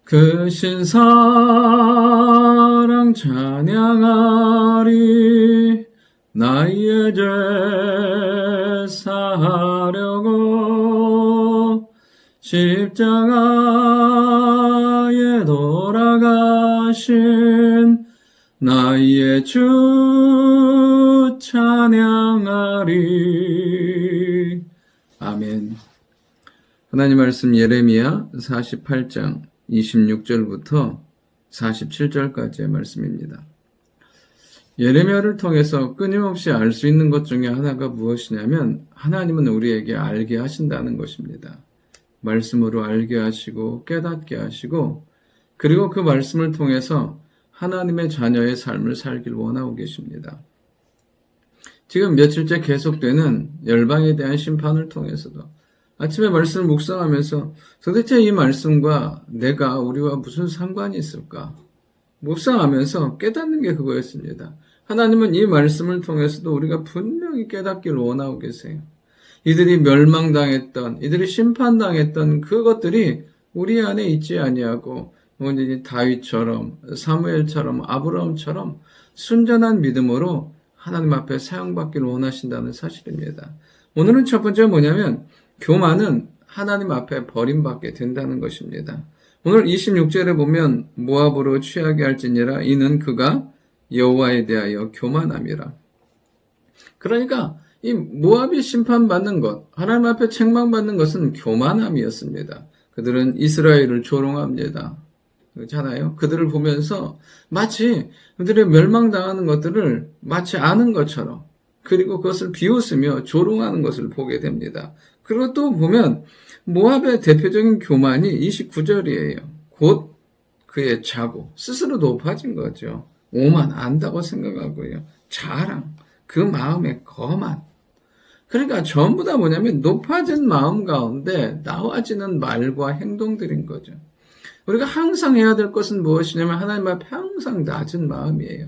그 신사랑 찬양하리. 나의 죄 사하려고 십자가에 돌아가신 나의 주 찬양하리. 아멘. 하나님 말씀 예레미야 48장 26절부터 47절까지의 말씀입니다. 예레미야를 통해서 끊임없이 알 수 있는 것 중에 하나가 무엇이냐면 하나님은 우리에게 알게 하신다는 것입니다. 말씀으로 알게 하시고 깨닫게 하시고 그리고 그 말씀을 통해서 하나님의 자녀의 삶을 살길 원하고 계십니다. 지금 며칠째 계속되는 열방에 대한 심판을 통해서도 아침에 말씀을 묵상하면서 도대체 이 말씀과 내가 우리와 무슨 상관이 있을까? 묵상하면서 깨닫는 게 그거였습니다. 하나님은 이 말씀을 통해서도 우리가 분명히 깨닫기를 원하고 계세요. 이들이 멸망당했던, 이들이 심판당했던 그것들이 우리 안에 있지 아니하고 다윗처럼, 사무엘처럼, 아브라함처럼 순전한 믿음으로 하나님 앞에 사용받기를 원하신다는 사실입니다. 오늘은 첫 번째 뭐냐면 교만은 하나님 앞에 버림받게 된다는 것입니다. 오늘 26절에 보면 모압으로 취하게 할지니라 이는 그가 여호와에 대하여 교만함이라. 그러니까 이 모압이 심판받는 것, 하나님 앞에 책망받는 것은 교만함이었습니다. 그들은 이스라엘을 조롱합니다. 그렇잖아요. 그들을 보면서 마치 그들의 멸망당하는 것들을 마치 아는 것처럼 그리고 그것을 비웃으며 조롱하는 것을 보게 됩니다. 그리고 또 보면 모압의 대표적인 교만이 29절이에요. 곧 그의 자고 스스로 높아진 거죠. 오만 안다고 생각하고요. 자랑, 그 마음의 거만. 그러니까 전부 다 뭐냐면 높아진 마음 가운데 나와지는 말과 행동들인 거죠. 우리가 항상 해야 될 것은 무엇이냐면 하나님 앞에 항상 낮은 마음이에요.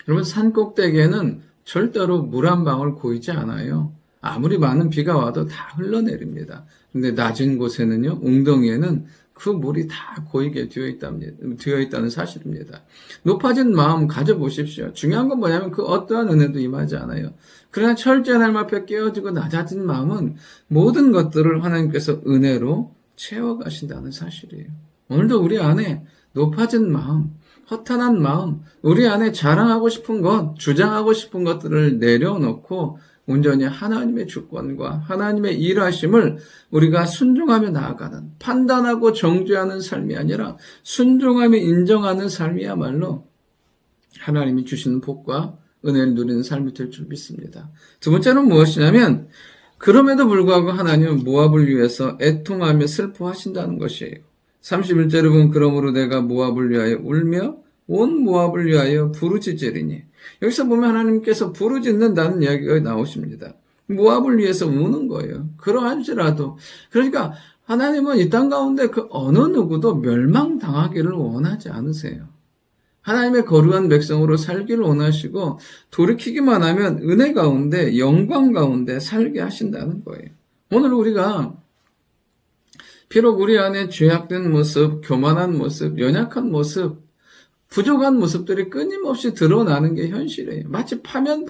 여러분 산꼭대기에는 절대로 물 한 방울 고이지 않아요. 아무리 많은 비가 와도 다 흘러내립니다. 근데 낮은 곳에는요, 웅덩이에는 그 물이 다 고이게 되어 있다는 사실입니다. 높아진 마음 가져보십시오. 중요한 건 뭐냐면 그 어떠한 은혜도 임하지 않아요. 그러나 철저한 하나님 앞에 깨어지고 낮아진 마음은 모든 것들을 하나님께서 은혜로 채워가신다는 사실이에요. 오늘도 우리 안에 높아진 마음, 허탄한 마음, 우리 안에 자랑하고 싶은 것, 주장하고 싶은 것들을 내려놓고 온전히 하나님의 주권과 하나님의 일하심을 우리가 순종하며 나아가는, 판단하고 정죄하는 삶이 아니라 순종하며 인정하는 삶이야말로 하나님이 주시는 복과 은혜를 누리는 삶이 될 줄 믿습니다. 두 번째는 무엇이냐면 그럼에도 불구하고 하나님은 모압을 위해서 애통하며 슬퍼하신다는 것이에요. 31절에 보면 그러므로 내가 모압을 위하여 울며 온 모압을 위하여 부르짖으리니. 여기서 보면 하나님께서 부르짖는다는 이야기가 나오십니다. 모압을 위해서 우는 거예요. 그러할지라도. 그러니까 하나님은 이 땅 가운데 그 어느 누구도 멸망당하기를 원하지 않으세요. 하나님의 거룩한 백성으로 살기를 원하시고 돌이키기만 하면 은혜 가운데 영광 가운데 살게 하신다는 거예요. 오늘 우리가 비록 우리 안에 죄악된 모습, 교만한 모습, 연약한 모습, 부족한 모습들이 끊임없이 드러나는 게 현실이에요. 마치 파면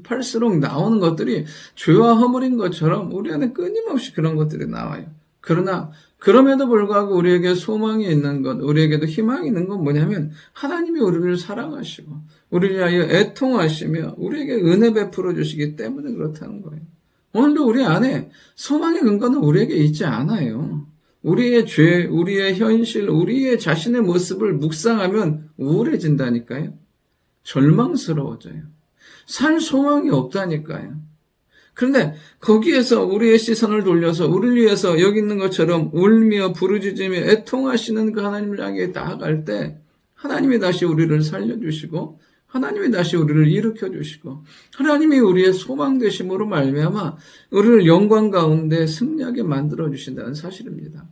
팔수록 나오는 것들이 죄와 허물인 것처럼 우리 안에 끊임없이 그런 것들이 나와요. 그러나 그럼에도 불구하고 우리에게 소망이 있는 것, 우리에게도 희망이 있는 건 뭐냐면 하나님이 우리를 사랑하시고 우리를 위하여 애통하시며 우리에게 은혜 베풀어 주시기 때문에 그렇다는 거예요. 오늘도 우리 안에 소망의 근거는 우리에게 있지 않아요. 우리의 죄, 우리의 현실, 우리의 자신의 모습을 묵상하면 우울해진다니까요. 절망스러워져요. 살 소망이 없다니까요. 그런데 거기에서 우리의 시선을 돌려서 우리를 위해서 여기 있는 것처럼 울며 부르짖으며 애통하시는 그 하나님을 향해 나아갈 때 하나님이 다시 우리를 살려주시고 하나님이 다시 우리를 일으켜주시고 하나님이 우리의 소망 되심으로 말미암아 우리를 영광 가운데 승리하게 만들어주신다는 사실입니다.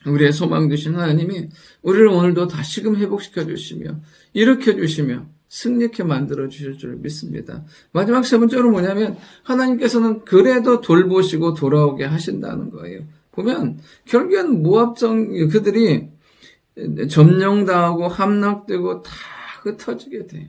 우리의 소망 되신 하나님이 우리를 오늘도 다시금 회복시켜주시며 일으켜주시며 승리케 만들어주실 줄 믿습니다. 마지막 세 번째로 뭐냐면 하나님께서는 그래도 돌보시고 돌아오게 하신다는 거예요. 보면 결국엔 모압성 그들이 점령당하고 함락되고 다 흩어지게 돼요.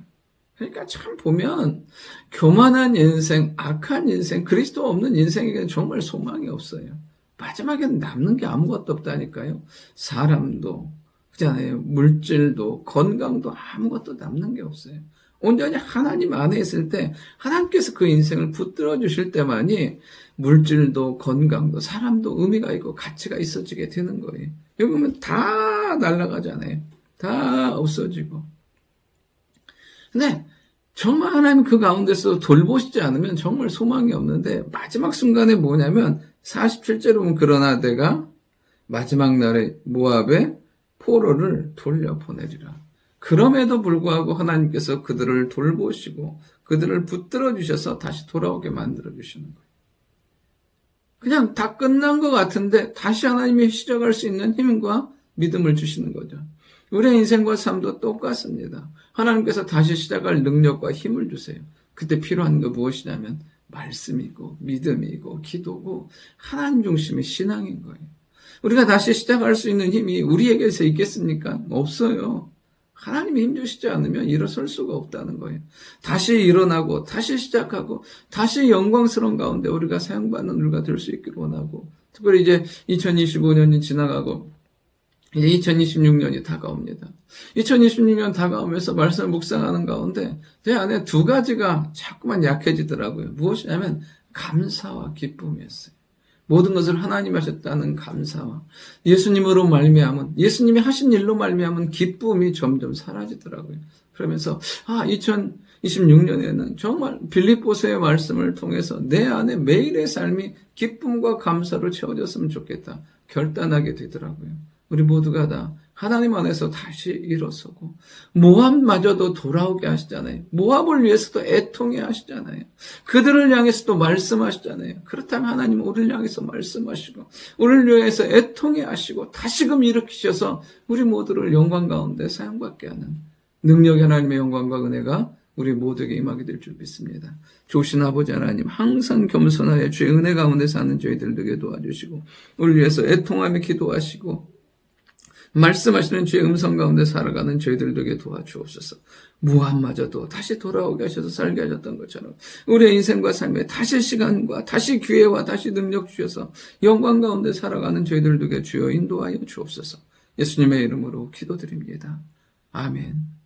그러니까 참 보면 교만한 인생, 악한 인생, 그리스도 없는 인생에게는 정말 소망이 없어요. 마지막에는 남는 게 아무것도 없다니까요. 사람도 그잖아요. 물질도 건강도 아무것도 남는 게 없어요. 온전히 하나님 안에 있을 때 하나님께서 그 인생을 붙들어 주실 때만이 물질도 건강도 사람도 의미가 있고 가치가 있어지게 되는 거예요. 여기 보면 다 날아가잖아요. 다 없어지고. 근데 정말 하나님 그 가운데서 돌보시지 않으면 정말 소망이 없는데 마지막 순간에 뭐냐면 47절에 보면 그러나 내가 마지막 날에 모압에 포로를 돌려보내리라. 그럼에도 불구하고 하나님께서 그들을 돌보시고 그들을 붙들어 주셔서 다시 돌아오게 만들어 주시는 거예요. 그냥 다 끝난 것 같은데 다시 하나님이 시작할 수 있는 힘과 믿음을 주시는 거죠. 우리의 인생과 삶도 똑같습니다. 하나님께서 다시 시작할 능력과 힘을 주세요. 그때 필요한 거 무엇이냐면 말씀이고 믿음이고 기도고 하나님 중심의 신앙인 거예요. 우리가 다시 시작할 수 있는 힘이 우리에게서 있겠습니까? 없어요. 하나님이 힘주시지 않으면 일어설 수가 없다는 거예요. 다시 일어나고 다시 시작하고 다시 영광스러운 가운데 우리가 사용받는 우리가 될 수 있기를 원하고, 특별히 이제 2025년이 지나가고 이제 2026년이 다가옵니다. 2026년 다가오면서 말씀을 묵상하는 가운데 제 안에 두 가지가 자꾸만 약해지더라고요. 무엇이냐면 감사와 기쁨이었어요. 모든 것을 하나님 하셨다는 감사와 예수님으로 말미암은, 예수님이 하신 일로 말미암은 기쁨이 점점 사라지더라고요. 그러면서 2026년에는 정말 빌립보서의 말씀을 통해서 내 안에 매일의 삶이 기쁨과 감사로 채워졌으면 좋겠다 결단하게 되더라고요. 우리 모두가 다 하나님 안에서 다시 일어서고 모압마저도 돌아오게 하시잖아요. 모압을 위해서도 애통해 하시잖아요. 그들을 향해서도 말씀하시잖아요. 그렇다면 하나님은 우리를 향해서 말씀하시고 우리를 위해서 애통해 하시고 다시금 일으키셔서 우리 모두를 영광 가운데 사용받게 하는 능력의 하나님의 영광과 은혜가 우리 모두에게 임하게 될 줄 믿습니다. 좋으신 아버지 하나님, 항상 겸손하여 주의 은혜 가운데 사는 저희들 되게 도와주시고 우리를 위해서 애통하며 기도하시고 말씀하시는 주의 음성 가운데 살아가는 저희들 되게 도와주옵소서. 모압마저도 다시 돌아오게 하셔서 살게 하셨던 것처럼 우리의 인생과 삶에 다시 시간과 다시 기회와 다시 능력 주셔서 영광 가운데 살아가는 저희들 되게 주여 인도하여 주옵소서. 예수님의 이름으로 기도드립니다. 아멘.